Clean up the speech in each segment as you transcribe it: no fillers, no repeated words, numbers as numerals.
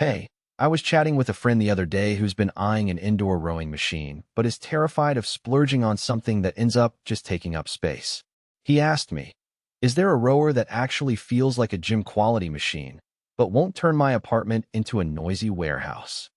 Hey, I was chatting with a friend the other day who's been eyeing an indoor rowing machine, but is terrified of splurging on something that ends up just taking up space. He asked me, is there a rower that actually feels like a gym-quality machine, but won't turn my apartment into a noisy warehouse?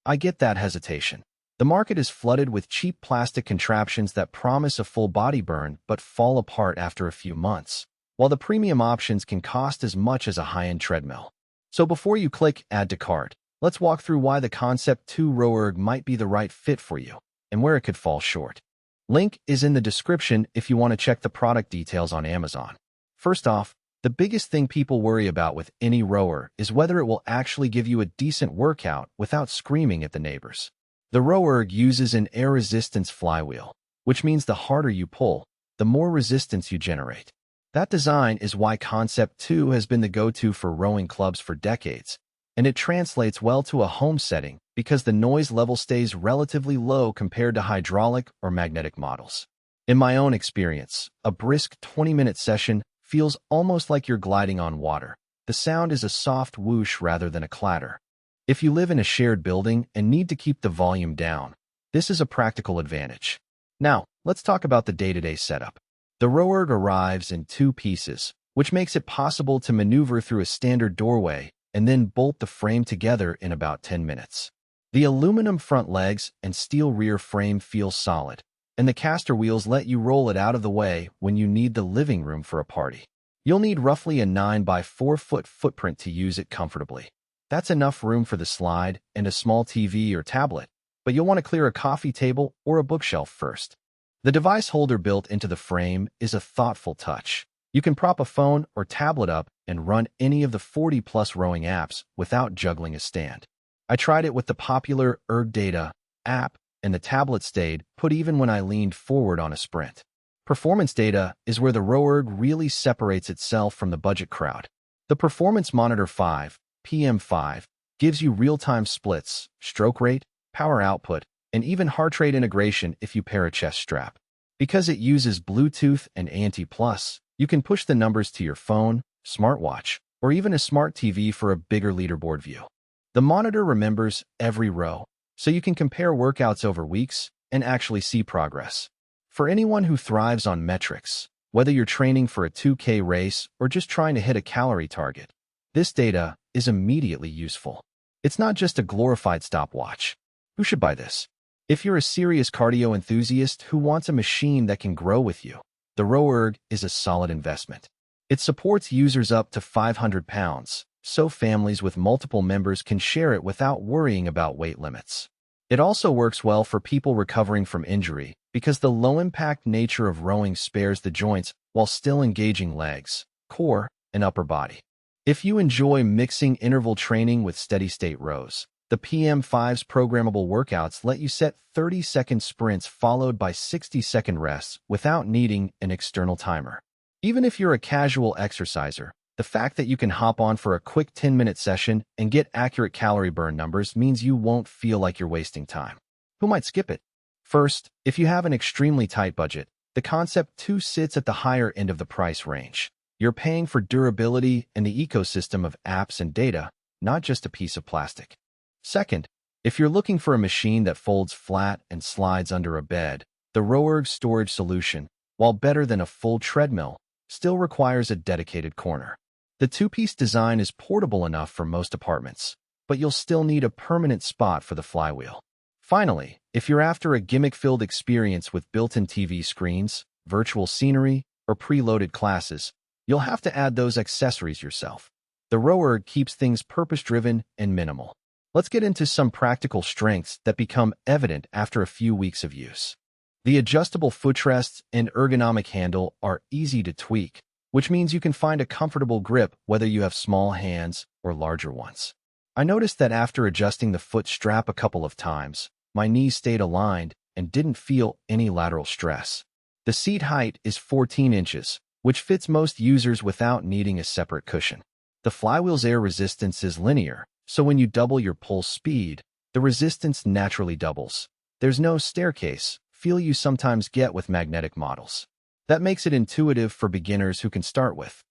I get that hesitation. The market is flooded with cheap plastic contraptions that promise a full body burn but fall apart after a few months, while the premium options can cost as much as a high-end treadmill. So before you click Add to Cart, let's walk through why the Concept2 RowErg might be the right fit for you and where it could fall short. Link is in the description if you want to check the product details on Amazon. First off, the biggest thing people worry about with any rower is whether it will actually give you a decent workout without screaming at the neighbors. The RowErg uses an air resistance flywheel, which means the harder you pull, the more resistance you generate. That design is why Concept2 has been the go-to for rowing clubs for decades, and it translates well to a home setting because the noise level stays relatively low compared to hydraulic or magnetic models. In my own experience, a brisk 20-minute session feels almost like you're gliding on water. The sound is a soft whoosh rather than a clatter. If you live in a shared building and need to keep the volume down, this is a practical advantage. Now, let's talk about the day-to-day setup. The RowErg arrives in two pieces, which makes it possible to maneuver through a standard doorway and then bolt the frame together in about 10 minutes. The aluminum front legs and steel rear frame feel solid, and the caster wheels let you roll it out of the way when you need the living room for a party. You'll need roughly a 9 by 4 foot footprint to use it comfortably. That's enough room for the slide and a small TV or tablet, but you'll want to clear a coffee table or a bookshelf first. The device holder built into the frame is a thoughtful touch. You can prop a phone or tablet up and run any of the 40-plus rowing apps without juggling a stand. I tried it with the popular Erg Data app, and the tablet stayed put even when I leaned forward on a sprint. Performance data is where the RowErg really separates itself from the budget crowd. The Performance Monitor 5, PM5, gives you real-time splits, stroke rate, power output, and even heart rate integration if you pair a chest strap. Because it uses Bluetooth and ANT+, you can push the numbers to your phone, smartwatch, or even a smart TV for a bigger leaderboard view. The monitor remembers every row, so you can compare workouts over weeks and actually see progress. For anyone who thrives on metrics, whether you're training for a 2K race or just trying to hit a calorie target, this data is immediately useful. It's not just a glorified stopwatch. Who should buy this? If you're a serious cardio enthusiast who wants a machine that can grow with you, the RowErg is a solid investment. It supports users up to 500 pounds, so families with multiple members can share it without worrying about weight limits. It also works well for people recovering from injury because the low-impact nature of rowing spares the joints while still engaging legs, core, and upper body. If you enjoy mixing interval training with steady-state rows, the PM5's programmable workouts let you set 30-second sprints followed by 60-second rests without needing an external timer. Even if you're a casual exerciser, the fact that you can hop on for a quick 10-minute session and get accurate calorie burn numbers means you won't feel like you're wasting time. Who might skip it? First, if you have an extremely tight budget, the Concept2 sits at the higher end of the price range. You're paying for durability and the ecosystem of apps and data, not just a piece of plastic. Second, if you're looking for a machine that folds flat and slides under a bed, the RowErg storage solution, while better than a full treadmill, still requires a dedicated corner. The two-piece design is portable enough for most apartments, but you'll still need a permanent spot for the flywheel. Finally, if you're after a gimmick-filled experience with built-in TV screens, virtual scenery, or preloaded classes, you'll have to add those accessories yourself. The RowErg keeps things purpose-driven and minimal. Let's get into some practical strengths that become evident after a few weeks of use. The adjustable footrests and ergonomic handle are easy to tweak, which means you can find a comfortable grip whether you have small hands or larger ones. I noticed that after adjusting the foot strap a couple of times, my knees stayed aligned and didn't feel any lateral stress. The seat height is 14 inches, which fits most users without needing a separate cushion. The flywheel's air resistance is linear, so when you double your pull speed, the resistance naturally doubles. There's no staircase feel you sometimes get with magnetic models. That makes it intuitive for beginners who can start with